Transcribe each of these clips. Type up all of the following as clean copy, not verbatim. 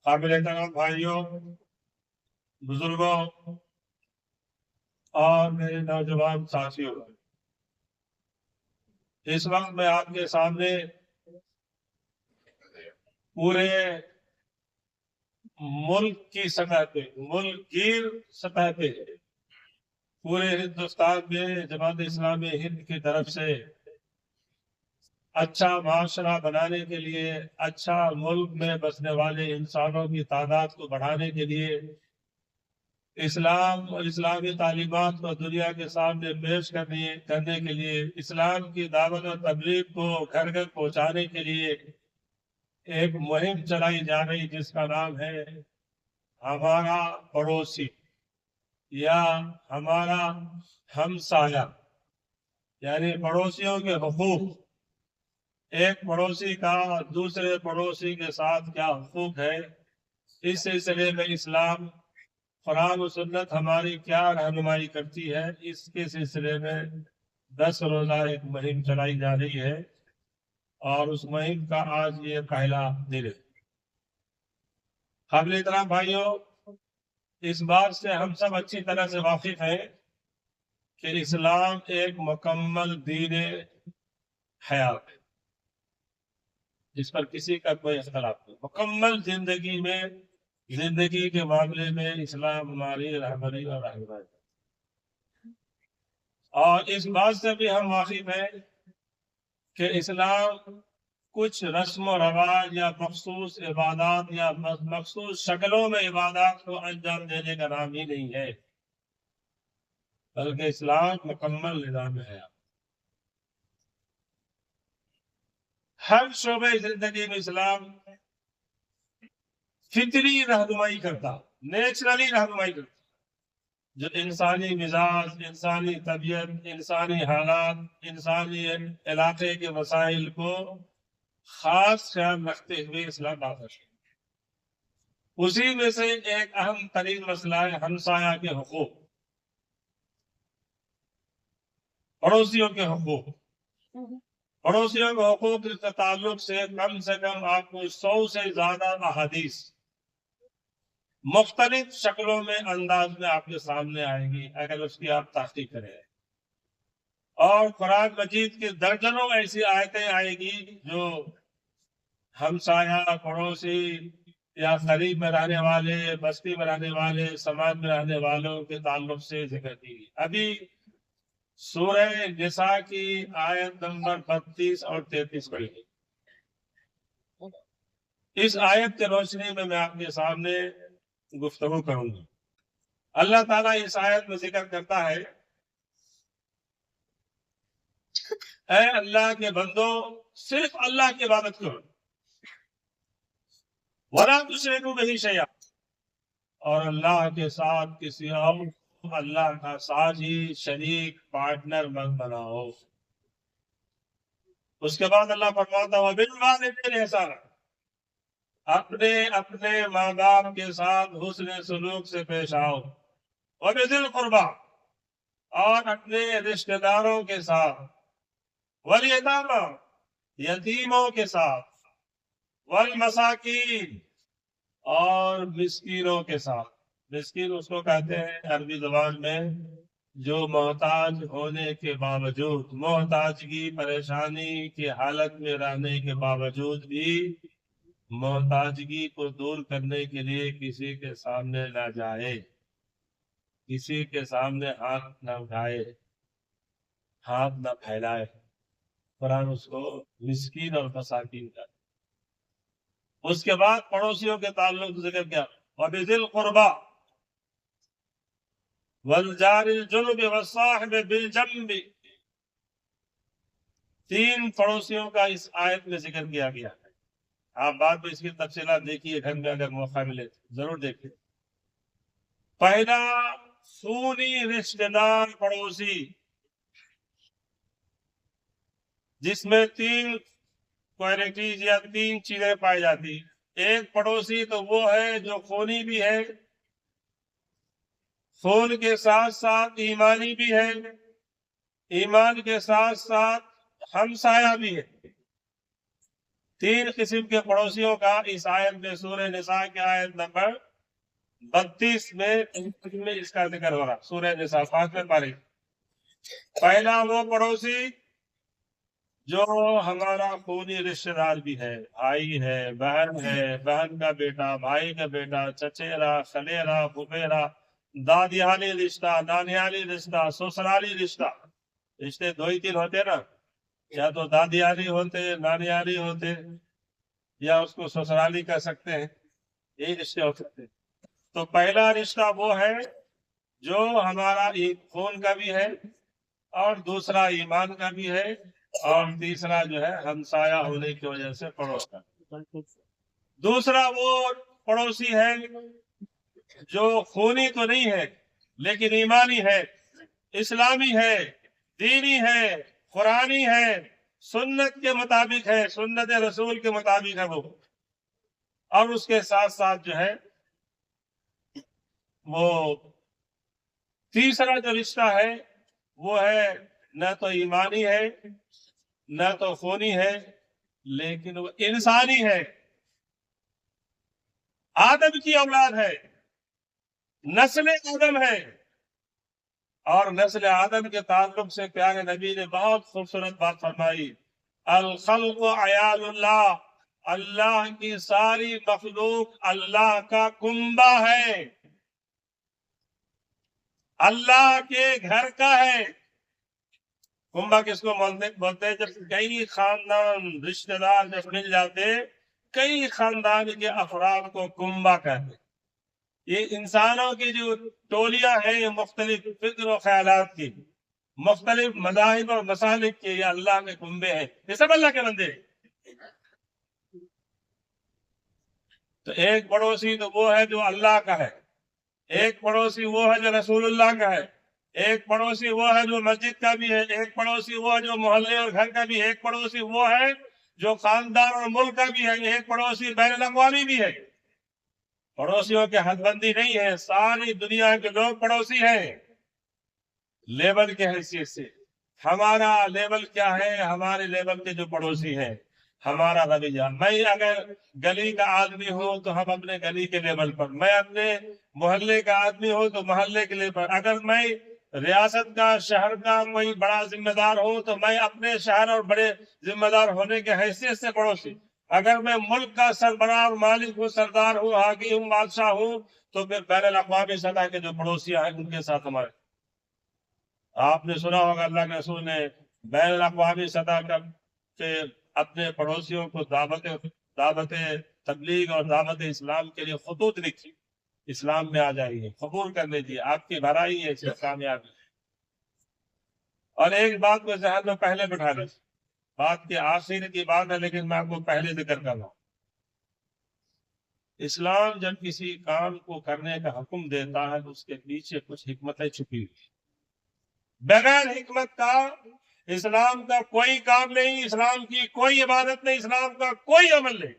قابل احترام بھائیوں، بزرگوں اور میرے نوجوان ساتھیوں، اس وقت میں آپ کے سامنے پورے ملک کی سطح پہ، ملک گیر سطح پہ، پورے ہندوستان میں جماعت اسلامی ہند کی طرف سے اچھا معاشرہ بنانے کے لیے، اچھا ملک میں بسنے والے انسانوں کی تعداد کو بڑھانے کے لیے، اسلام اور اسلامی تعلیمات کو دنیا کے سامنے پیش کرنے کے لیے، اسلام کی دعوت و تبلیغ کو گھر گھر پہنچانے کے لیے ایک مہم چلائی جا رہی جس کا نام ہے ہمارا پڑوسی یا ہمارا ہمسایہ، یعنی پڑوسیوں کے حقوق۔ ایک پڑوسی کا دوسرے پڑوسی کے ساتھ کیا حقوق ہے، اس سلسلے میں اسلام، قرآن و سنت ہماری کیا رہنمائی کرتی ہے، اس کے سلسلے میں 10 روزہ ایک مہم چلائی جا رہی ہے، اور اس مہم کا آج یہ پہلا دن ہے۔ قابل احترام بھائیوں، اس بات سے ہم سب اچھی طرح سے واقف ہیں کہ اسلام ایک مکمل دین حیات ہے، جس پر کسی کا کوئی اختلاف نہیں۔ مکمل زندگی کے معاملے میں اسلام ہماری رہبری اور رہنمائی ہے، اور اس بات سے بھی ہم واقف ہیں کہ اسلام کچھ رسم و رواج یا مخصوص عبادات یا مخصوص شکلوں میں عبادات کو انجام دینے کا نام ہی نہیں ہے، بلکہ اسلام مکمل نظام ہے۔ ہر شعبے زندگی میں اسلام فطری رہنمائی کرتا، نیچرلی رہنمائی کرتا، جو انسانی مزاج، انسانی طبیعت، انسانی حالات، انسانی علاقے کے مسائل کو خاص خیال رکھتے ہوئے اسلام نافذ ہے۔ اسی میں سے ایک اہم ترین مسئلہ ہے ہمسایہ کے حقوق، پڑوسیوں کے حقوق۔ پڑوسیوں کے حقوق کے تعلق سے کم آپ کو 100 سے زیادہ احادیث مختلف شکلوں میں، انداز میں آپ کے سامنے آئے گی اگر اس کی آپ تحقیق کریں، اور قرآن مجید کی درجنوں ایسی آیتیں آئے گی جو ہمسایہ، پڑوسی یا قریب میں رہنے والے، بستی میں رہنے والے، سماج میں رہنے والوں کے تعلق سے ذکر کی۔ ابھی سورہ نساء کی آیت نمبر 32 اور 33 پڑھی گئی۔ اس آیت کی روشنی میں آپ کے سامنے گفتگو کروں گا۔ اللہ تعالیٰ اس آیت میں ذکر کرتا ہے، اے اللہ کے بندو، صرف اللہ کی عبادت کرو، وَلَا تُشْرِكُوا بِهِ شَيْئًا، اور اللہ کے ساتھ کسی اور اللہ کا ساجی، شریک، پارٹنر مت بناؤ۔ اس کے بعد اللہ فرماتا ہے وَبِالْوَالِدَيْنِ احْسَانًا، اپنے ماں باپ کے ساتھ حسن سلوک سے پیش آؤ، وَبِذِي الْقُرْبَى، اور اپنے رشتہ داروں کے ساتھ، وَالْيَتَامَى، یتیموں کے ساتھ، وَالْمَسَاكِينَ، اور مسکینوں کے ساتھ۔ مسکین اس کو کہتے ہیں عربی زبان میں جو محتاج ہونے کے باوجود، محتاجگی، پریشانی کی حالت میں رہنے کے باوجود بھی محتاجگی کو دور کرنے کے لیے کسی کے سامنے نہ جائے، کسی کے سامنے ہاتھ نہ اٹھائے، ہاتھ نہ پھیلائے۔ قرآن اس کو مسکین اور مساکین کا۔ اس کے بعد پڑوسیوں کے تعلق ذکر کیا، وَبِذِي الْقُرْبَى وَالْجَارِ الْجُنُبِ وَالصَّاحِبِ بِالْجَنبِ، 3 پڑوسیوں کا اس آیت میں ذکر کیا گیا ہے۔ آپ بعد میں اس کی تفصیلات دیکھیے، گھر میں اگر موقع ملے ضرور دیکھیں۔ پہلا، خونی رشتہ دار پڑوسی، جس میں 3 کوالٹیز یا 3 چیزیں پائی جاتی۔ ایک پڑوسی تو وہ ہے جو خونی بھی ہے، خون کے ساتھ ساتھ ایمانی بھی ہے، ایمان کے ساتھ ساتھ ہمسایہ بھی ہے۔ 3 قسم کے پڑوسیوں کا اس آیت میں سورہ نساء کی آیت نمبر 32 میں اس کا ذکر ہو رہا. سورہ نساء 5ویں پارے. پہلا وہ پڑوسی جو ہمارا خونی رشتہ دار بھی ہے، بھائی ہے، بہن کا بیٹا، بھائی کا بیٹا، چچیرا، خلیرا، پھپھیرا، دادیالی رشتہ، نانیالی رشتہ، سسرالی رشتہ. رشتے 2 ہی 3 ہوتے نا، یا تو دادیالی ہوتے، نانیالی ہوتے، یا اس کو سسرالی کہہ سکتے ہیں. یہی رشتے ہو سکتے ہیں. تو پہلا رشتہ وہ ہے جو ہمارا خون کا بھی ہے، اور دوسرا ایمان کا بھی ہے، اور تیسرا جو ہے ہمسایہ ہونے کی وجہ سے پڑوس کا. دوسرا وہ پڑوسی ہے جو خونی تو نہیں ہے لیکن ایمانی ہے، اسلامی ہے، دینی ہے، قرآنی ہے، سنت کے مطابق ہے، سنت رسول کے مطابق ہے وہ. اور اس کے ساتھ ساتھ جو ہے وہ تیسرا جو رشتہ ہے وہ ہے نہ تو ایمانی ہے نہ تو خونی ہے، لیکن وہ انسانی ہے، آدم کی اولاد ہے، نسل آدم ہے. اور نسل آدم کے تعلق سے پیارے نبی نے بہت خوبصورت بات فرمائی. الخلق عیال اللہ، اللہ کی ساری مخلوق اللہ کا کنبہ ہے، اللہ کے گھر کا ہے. کنبہ کس کو بولتے ہیں؟ جب کئی خاندان رشتہ دار جب مل جاتے، کئی خاندان کے افراد کو کنبہ کہتے. یہ انسانوں کی جو ٹولیاں ہیں مختلف فکر و خیالات کی، مختلف مذاہب اور مسالک کے، یہ اللہ کے کنبے ہیں، یہ سب اللہ کے بندے ہیں. تو ایک پڑوسی تو وہ ہے جو اللہ کا ہے، ایک پڑوسی وہ ہے جو رسول اللہ کا ہے، ایک پڑوسی وہ ہے جو مسجد کا بھی ہے، ایک پڑوسی وہ ہے جو محلے اور گھر کا بھی ہے، ایک پڑوسی وہ ہے جو خاندان اور ملک کا بھی ہے، ایک پڑوسی بین الاقوامی بھی ہے. پڑوسیوں کے حد بندی نہیں ہے، ساری دنیا کے لوگ پڑوسی ہیں. لیبل کے حیثیت سے ہمارا لیبل کیا ہے؟ ہمارے لیبل کے جو پڑوسی ہیں، ہمارا رویہ. میں اگر گلی کا آدمی ہوں تو ہم اپنے گلی کے لیبل پر، میں اپنے محلے کا آدمی ہوں تو محلے کے لیبل پر، اگر میں ریاست کا، شہر کا کوئی بڑا ذمہ دار ہوں تو میں اپنے شہر اور بڑے ذمہ دار ہونے کے حیثیت سے پڑوسی. اگر میں ملک کا سربراہ اور مالک ہوں، سردار ہوں، حاکم ہوں، بادشاہ ہوں، تو پھر بین الاقوامی سطح کے جو پڑوسیاں ہیں ان کے ساتھ ہمارے. آپ نے سنا ہوگا اللہ کے رسول نے بین الاقوامی سطح کے اپنے پڑوسیوں کو دعوت تبلیغ اور دعوت اسلام کے لیے خطوط لکھی. اسلام میں آ جائیے، قبول کر لیجیے، آپ کی بھلائی ہے، اس میں کامیابی. اور ایک بات کو ذہن میں پہلے بٹھا لیں، بات کی آخر کی بات ہے لیکن میں آپ کو پہلے ذکر کر رہا ہوں. اسلام جب کسی کام کو کرنے کا حکم دیتا ہے تو اس کے پیچھے کچھ حکمتیں چھپی ہوئی. بغیر حکمت کا اسلام کا کوئی کام نہیں، اسلام کی کوئی عبادت نہیں، اسلام کا کوئی عمل نہیں.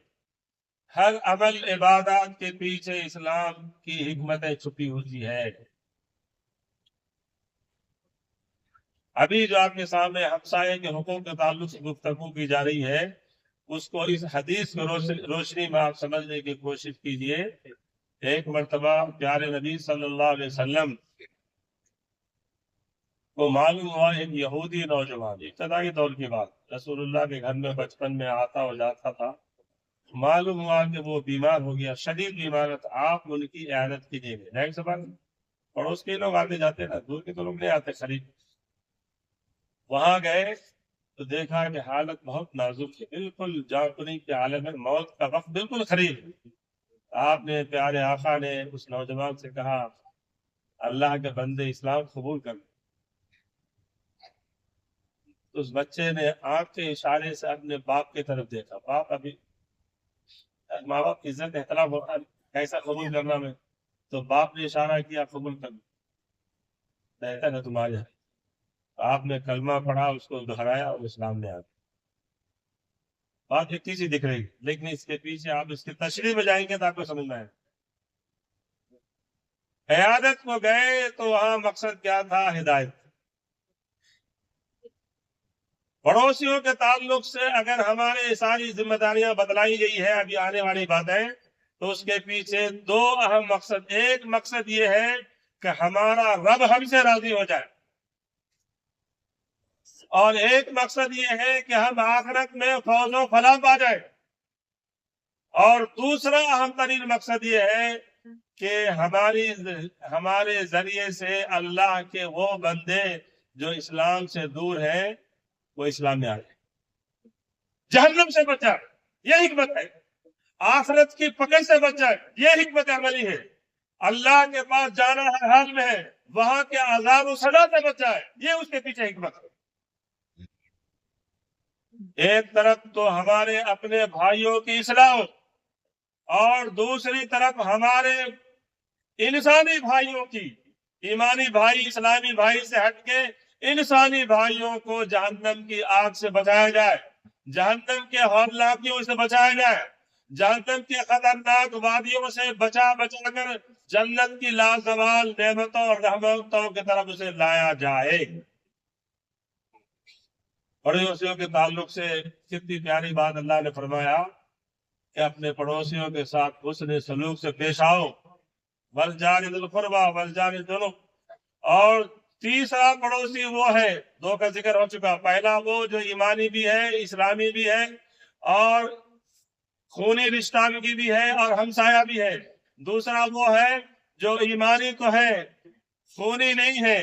ہر عمل عبادات کے پیچھے اسلام کی حکمتیں چھپی ہوتی ہے. ابھی جو آپ کے سامنے ہمسائے کے حقوق کے تعلق سے گفتگو کی جا رہی ہے، اس کو اس حدیث کو روشنی میں آپ سمجھنے کی کوشش کیجئے. ایک مرتبہ پیارے نبی صلی اللہ علیہ وسلم کو معلوم ہوا ایک یہودی نوجوان، ابتدائی دور کی بات، رسول اللہ کے گھر میں بچپن میں آتا اور جاتا تھا. معلوم ہوا کہ وہ بیمار ہو گیا، شدید بیمارت. آپ ان کی عیادت کیجیے گے. ظاہر سی بات، پڑوس کے لوگ آتے جاتے نا، دور کے تو لوگ نہیں آتے خرید. وہاں گئے تو دیکھا کہ حالت بہت نازک ہے، بالکل جانکنی کے عالم میں، موت کا وقت بالکل قریب. آپ نے، پیارے آقا نے اس نوجوان سے کہا، اللہ کے بندے اسلام قبول کر. تو اس بچے نے آنکھ کے اشارے سے اپنے باپ کی طرف دیکھا. باپ ابھی، ماں باپ کی عزت احترام ہوتا ہے، کیسا قبول کرنا میں. تو باپ نے اشارہ کیا قبول کرنا، بہتر ہے تمہارے یہاں. آپ نے کلمہ پڑھا، اس کو دہرایا اور اسلام میں آ گیا. بات ایک چیز ہی دکھ رہی، لیکن اس کے پیچھے آپ اس کی تشریح میں جائیں گے تو آپ کو سمجھنا ہے. عیادت کو گئے تو وہاں مقصد کیا تھا؟ ہدایت. پڑوسیوں کے تعلق سے اگر ہمارے ساری ذمہ داریاں بتلائی گئی ہے ابھی آنے والی باتیں، تو اس کے پیچھے دو اہم مقصد، ایک مقصد یہ ہے کہ ہمارا رب ہم سے راضی ہو جائے، اور ایک مقصد یہ ہے کہ ہم آخرت میں فوز و فلاح پا جائیں، اور دوسرا اہم ترین مقصد یہ ہے کہ ہمارے ذریعے سے اللہ کے وہ بندے جو اسلام سے دور ہیں وہ اسلام میں آ جائیں، جہنم سے بچ جائے، یہ حکمت ہے، آخرت کی پکڑ سے بچ جائے، یہ حکمت عملی ہے، اللہ کے پاس جانا ہر حال میں ہے، وہاں کے عذاب و سزا سے بچ جائے، یہ اس کے پیچھے حکمت ہے۔ ایک طرف تو ہمارے اپنے بھائیوں کی اصلاح، اور دوسری طرف ہمارے انسانی بھائیوں کی، ایمانی بھائی اسلامی بھائی سے ہٹ کے انسانی بھائیوں کو جہنم کی آگ سے بچایا جائے، جہنم کے ہولناکیوں سے بچایا جائے، جہنم کے خطرناک وادیوں سے بچا کر جنت کی لازوال نعمتوں اور رحمتوں کی طرف اسے لایا جائے۔ پڑوسیوں کے تعلق سے کتنی پیاری بات اللہ نے فرمایا کہ اپنے پڑوسیوں کے ساتھ حسن سلوک سے پیش آؤ، والجار ذی القربی والجار الجنب۔ اور تیسرا پڑوسی وہ ہے، دو کا ذکر ہو چکا، پہلا وہ جو ایمانی بھی ہے، اسلامی بھی ہے، اور خونی رشتہ کی بھی ہے اور ہمسایہ بھی ہے، دوسرا وہ ہے جو ایمانی تو ہے خونی نہیں ہے،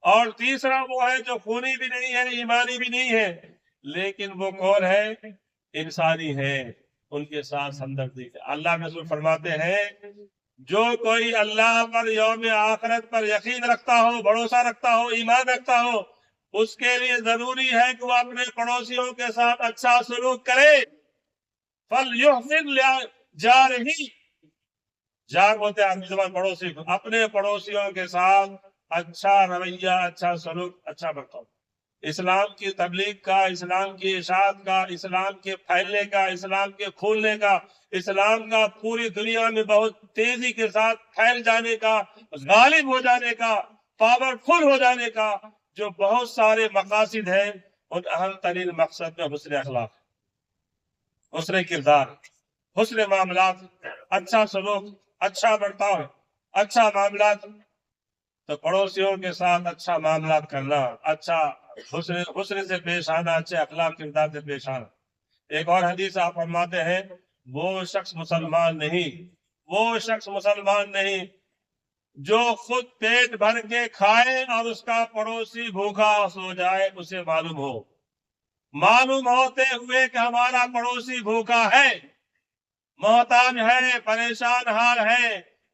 اور تیسرا وہ ہے جو خونی بھی نہیں ہے ایمانی بھی نہیں ہے، لیکن وہ کون ہے؟ انسانی ہے، ان کے ساتھ ہمدردی ہے۔ اللہ کے رسول فرماتے ہیں جو کوئی اللہ پر، یوم آخرت پر یقین رکھتا ہو، بھروسہ رکھتا ہو، ایمان رکھتا ہو، اس کے لیے ضروری ہے کہ وہ اپنے پڑوسیوں کے ساتھ اچھا سلوک کرے۔ فَلْيُحْسِنْ جَارِهِ، جار بولتے ہیں عربی زبان پڑوسی کو، اپنے پڑوسیوں کے ساتھ اچھا رویہ، اچھا سلوک، اچھا برتاؤ۔ اسلام کی تبلیغ کا، اسلام کی اشاعت کا، اسلام کے پھیلنے کا، اسلام کے کھولنے کا، اسلام کا پوری دنیا میں بہت تیزی کے ساتھ پھیل جانے کا، غالب ہو جانے کا، پاورفل ہو جانے کا جو بہت سارے مقاصد ہیں، ان اہم ترین مقصد میں حسن اخلاق، حسن کردار، حسن معاملات، اچھا سلوک، اچھا برتاؤ، اچھا معاملات۔ تو پڑوسیوں کے ساتھ اچھا معاملات کرنا، اچھا حسن سے پیش آنا، اچھے اخلاق کردار سے پیش آنا۔ ایک اور حدیث آپ فرماتے ہیں وہ شخص مسلمان نہیں جو خود پیٹ بھر کے کھائے اور اس کا پڑوسی بھوکا سو جائے، اسے معلوم ہوتے ہوئے کہ ہمارا پڑوسی بھوکا ہے، محتاج ہے، پریشان حال ہے،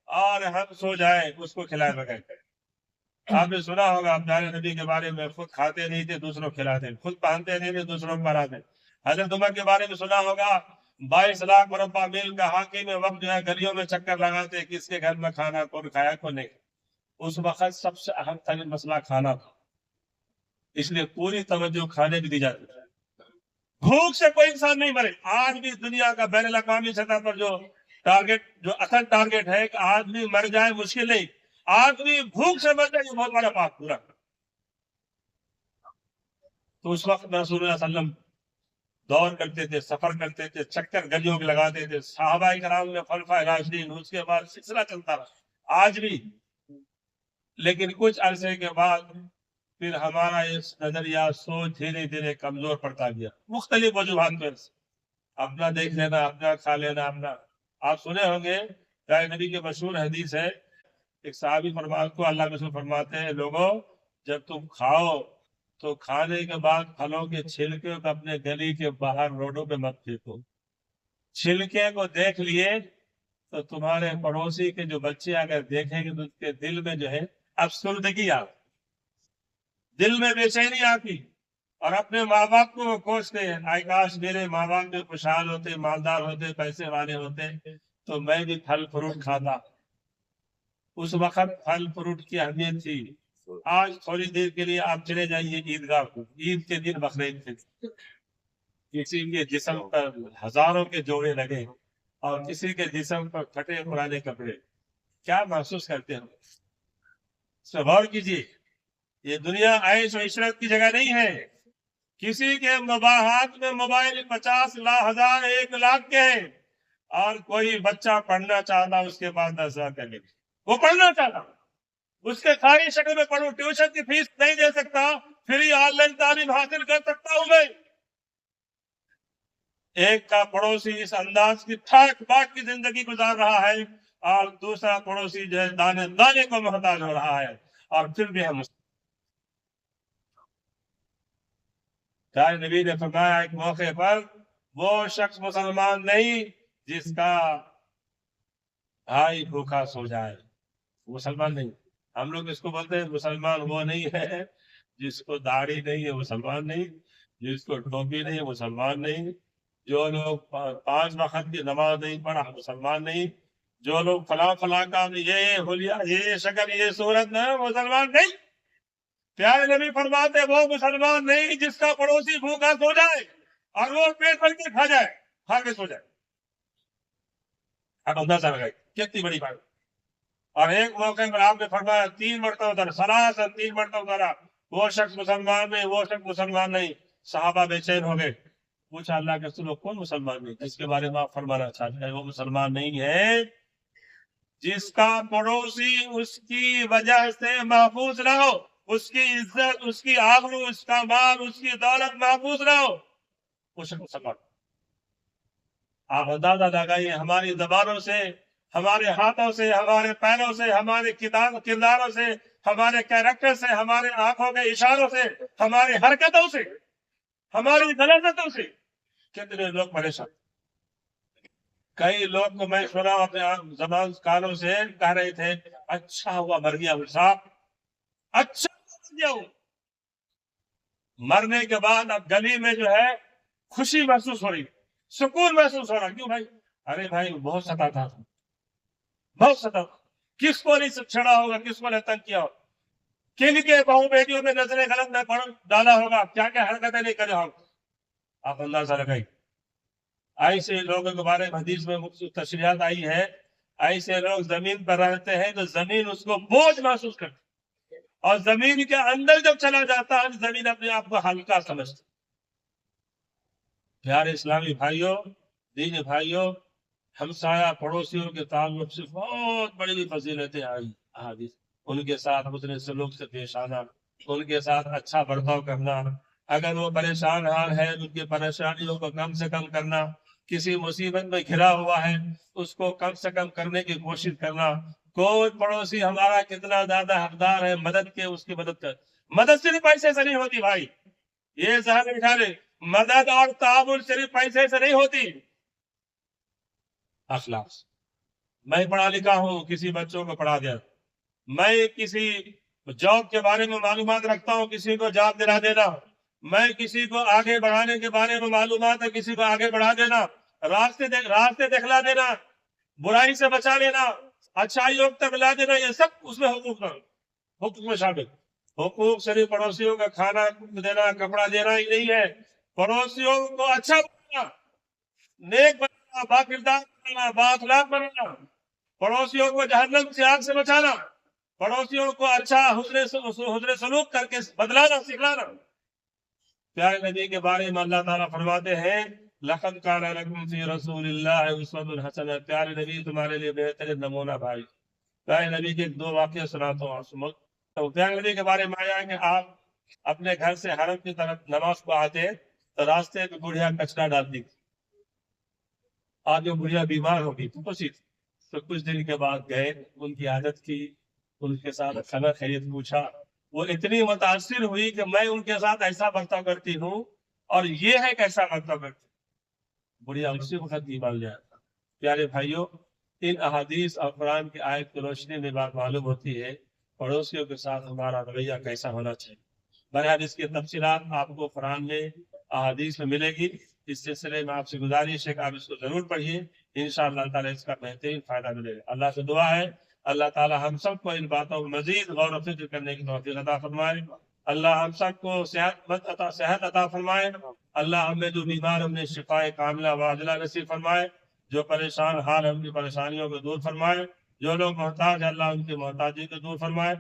اور ہم سو جائیں اس کو کھلائے بغیر۔ آپ نے سنا ہوگا پیارے نبی کے بارے میں، خود کھاتے نہیں تھے دوسروں کو کھلاتے، خود پہنتے نہیں تھے دوسروں کو پہناتے۔ حضرت عمر کے بارے میں سنا ہوگا 22 لاکھ مربع میل کا حاکم وقت جو ہے گلیوں میں چکر لگاتے، کس کے گھر میں کھانا کون کھایا کون نہیں۔ اس وقت سب سے اہم ترین مسئلہ کھانا تھا، اس لیے پوری توجہ کھانے بھی دی جاتی ہے۔ بھوک سے کوئی انسان نہیں مرے۔ آج بھی دنیا کا بین الاقوامی سطح پر جو اصل ٹارگیٹ ہے کہ آدمی مر جائے مشکل نہیں، آدمی بھوک سے مر جائے یہ بہت بڑا بات پورا۔ تو اس وقت رسول اللہ صلی اللہ علیہ وسلم دور کرتے تھے، سفر کرتے تھے، چکر گلیوں کے لگاتے تھے، صحابہ کرام میں خلفائے راشدین، اس کے بعد سلسلہ چلتا رہا آج بھی۔ لیکن کچھ عرصے کے بعد پھر ہمارا یہ نظریہ سوچ دھیرے دھیرے کمزور پڑتا گیا، مختلف وجوہات پر، اپنا دیکھ لینا، اپنا کھا لینا، اپنا۔ آپ سنے ہوں گے پیارے نبی کے مشہور حدیث ہے، ایک صحابی کو اللہ کے رسول فرماتے ہیں لوگوں جب تم کھاؤ تو کھانے کے بعد پھلوں کے چھلکے کو اپنے گلی کے باہر روڈوں پہ مت پھینکو۔ چھلکے کو دیکھ لیے تو تمہارے پڑوسی کے جو بچے اگر دیکھیں گے تو اس کے دل میں جو ہے افسردگی آتی، دل میں بے چینی آتی، اور اپنے ماں باپ کو وہ کوستے ہیں، آئے کاش میرے ماں باپ بھی خوشحال ہوتے، مالدار ہوتے، پیسے والے ہوتے تو میں بھی پھل فروٹ کھاتا۔ اس وقت پھل فروٹ کی اہمیت تھی۔ آج تھوڑی دیر کے لیے آپ چلے جائیے عیدگاہ کو، عید کے دن بقرعید تھے، کسی کے جسم پر ہزاروں کے جوڑے لگے اور کسی کے جسم پر پھٹے پرانے کپڑے، کیا محسوس کرتے ہیں؟ اس پر غور کیجیے، یہ دنیا عیش و عشرت کی جگہ نہیں ہے، کسی کے ہاتھ میں موبائل 50 لاکھ 1000 1 لاکھ کے ہیں، اور کوئی بچہ پڑھنا چاہتا اس کے پاس 10,000 کا لے، وہ پڑھنا چاہتا، اس کے ساری شکل میں پڑھوں، ٹیوشن کی فیس نہیں دے سکتا، فری آن لائن تعلیم حاصل کر سکتا ہوں میں۔ ایک کا پڑوسی اس انداز کی ٹھاک باٹ کی زندگی گزار رہا ہے، اور دوسرا پڑوسی جو ہے دانے دانے کو محتاج ہو رہا ہے، اور پھر بھی ہم پیارے نبی نے فرمایا ایک موقع پر، وہ شخص مسلمان نہیں جس کا بھائی بھوکا سو جائے، مسلمان نہیں۔ ہم لوگ اس کو بولتے ہیں مسلمان وہ نہیں ہے جس کو داڑھی نہیں ہے، مسلمان نہیں، جس کو ٹوپی نہیں ہے، مسلمان نہیں، جو لوگ 5 وقت کی نماز نہیں پڑھا، مسلمان نہیں، جو لوگ فلاں فلاں کا یہ حلیہ یہ شکل یہ صورت نہ، مسلمان نہیں۔ پیارے نبی فرماتے وہ مسلمان نہیں جس کا پڑوسی بھوکا سو جائے اور وہ پیٹ بھر کے کھا جائے، کھا کے سو جائے۔ اب اندازہ لگائی کتنی بڑی بات۔ اور ایک موقع پر آپ نے فرمایا 3 مرتبہ اترا، سلاسل 3 مرتبہ اترا، وہ شخص مسلمان نہیں، وہ شخص مسلمان نہیں۔ صحابہ بے چین ہو گئے، پوچھا اللہ کے رسول کون مسلمان نہیں جس کے بارے میں آپ فرمانا چاہتے ہیں؟ وہ مسلمان نہیں ہے جس کا پڑوسی اس کی وجہ سے محفوظ نہ ہو، اس کی عزت، اس کی آبرو، اس کا مال، اس کی دولت محفوظ نہ ہو، وہ شخص مسلمان۔ آپ اندازہ لگائیے ہماری زبانوں سے، ہمارے ہاتھوں سے، ہمارے پیروں سے، ہمارے کرداروں سے، ہمارے کیریکٹر سے، ہمارے آنکھوں کے اشاروں سے، ہماری حرکتوں سے، ہماری غلطوں سے کتنے لوگ پریشان۔ کئی لوگ کو میں سنا اپنے زبان کانوں سے کہہ رہے تھے اچھا ہوا مر گیا صاحب، اچھا مر گیا ہوں۔ مرنے کے بعد اب گلی میں جو ہے خوشی محسوس ہو رہی، سکون محسوس ہو رہا۔ کیوں بھائی؟ ارے بھائی بہت ستا تھا، بہت ستا تھا، کس کو نہیں چھڑا ہوگا، کس کو نہیں تنگ کیا ہوگا، کن کے بہو بیٹیوں میں نظریں غلط نہ پڑ ڈالا ہوگا، کیا کیا حرکتیں نہیں کرے ہوگا۔ آپ اندازہ لگائی۔ ایسے لوگوں کے بارے میں حدیث میں تشریحات آئی ہے، ایسے لوگ زمین پر رہتے ہیں تو زمین اس کو بوجھ محسوس کرتی، اور زمین کے اندر جب چلا جاتا ہے زمین اپنے آپ کو ہلکا سمجھتی۔ پیارے اسلامی بھائیوں، دینی بھائیوں، ہمسایہ پڑوسیوں کے تعلق سے بہت بڑی فضیلتیں آئی حدیث، ان کے ساتھ حسن سلوک سے پیش آنا، ان کے ساتھ اچھا برتاؤ کرنا، اگر وہ پریشان حال ہے ان کی پریشانیوں کو کم سے کم کرنا، کسی مصیبت میں گھرا ہوا ہے اس کو کم سے کم کرنے کی کوشش کرنا۔ کوئی پڑوسی ہمارا کتنا زیادہ حقدار ہے مدد کے، اس کی مدد کر۔ مدد صرف پیسے سے نہیں ہوتی بھائی، یہ ذہن میں بٹھا لے، مدد اور تعاون صرف پیسے سے نہیں ہوتی، اخلاق سے۔ میں پڑھا لکھا ہوں، کسی بچوں کو پڑھا دیا، میں کسی جاب کے بارے میں معلومات رکھتا ہوں، کسی کو جاب دلا دینا، میں کسی کو آگے بڑھانے کے بارے میں معلومات ہے، کسی کو آگے بڑھا دینا، راستے دکھلا دینا، برائی سے بچا لینا، اچھائیوں تک لا دینا، یہ سب اس میں حقوق میں شامل۔ حقوق صرف پڑوسیوں کا کھانا دینا، کپڑا دینا ہی نہیں ہے، پڑوسیوں کو اچھا بنانا، نیک بنانا، باکردار بنانا، بااخلاق بنانا، پڑوسیوں کو جہنم سے آگ سے بچانا، پڑوسیوں کو اچھا حسن سلوک کر کے بدلانا سکھلانا۔ پیارے نبی کے بارے میں اللہ تعالیٰ فرماتے ہیں لَقَدْ كَانَ لَكُمْ فِي رَسُولِ اللَّهِ أُسْوَةٌ حَسَنَةٌ، پیارے نبی تمہارے لیے بہترین نمونہ بھائی۔ پیارے نبی کے 2 واقعہ سناتا ہوں آپ سنو۔ تو پیارے نبی کے بارے میں آیا کہ آپ اپنے گھر سے حرم کی طرف نماز کو آتے تو راستے میں بڑھیا کچرا ڈالتی، آج وہ بڑھیا بیمار ہوگی تو کچھ دن کے بعد گئے، ان کی عادت کی، ان کے ساتھ خبر خیریت پوچھا، وہ اتنی متاثر ہوئی کہ میں ان کے ساتھ ایسا برتاؤ کرتی ہوں اور یہ ہے کیسا برتاؤ کرتی، بڑھیا اسی وقت ایمان لے آتا۔ پیارے بھائیوں، ان احادیث اور قرآن کی آیت کی روشنی میں بات معلوم ہوتی ہے پڑوسیوں کے ساتھ ہمارا رویہ کیسا ہونا چاہیے۔ بہرحال اس کی تفصیلات آپ کو قرآن میں احادیث میں ملے گی، اس سلسلے میں آپ سے گزارش ہے کہ آپ اس کو ضرور پڑھیے، انشاءاللہ تعالیٰ اس کا بہترین فائدہ ملے گا۔ اللہ سے دعا ہے اللہ تعالیٰ ہم سب کو ان باتوں کو مزید غور و فکر کرنے کی توفیق عطا فرمائے، اللہ ہم سب کو صحت عطا فرمائے، اللہ ہمیں جو بیمار ہمیں شفائے کاملہ وعاجلہ نصیب فرمائے، جو پریشان حال ہم کی پریشانیوں کو دور فرمائے، جو لوگ محتاج ہیں اللہ ان کی محتاجی کو دور فرمائے،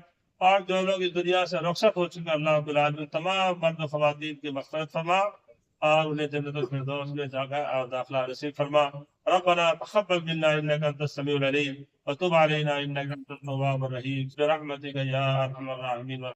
اور جو لوگ اس دنیا سے رخصت ہو چکے اللہ رب العالمین تمام مرد و خواتین کی مغفرت فرما اور انہیں جنت الفردوس میں جگہ اور داخلہ نصیب فرما ربنا تقبل منا انك انت السميع العليم وتب علينا انك انت التواب الرحيم برحمتك يا ارحم الراحمين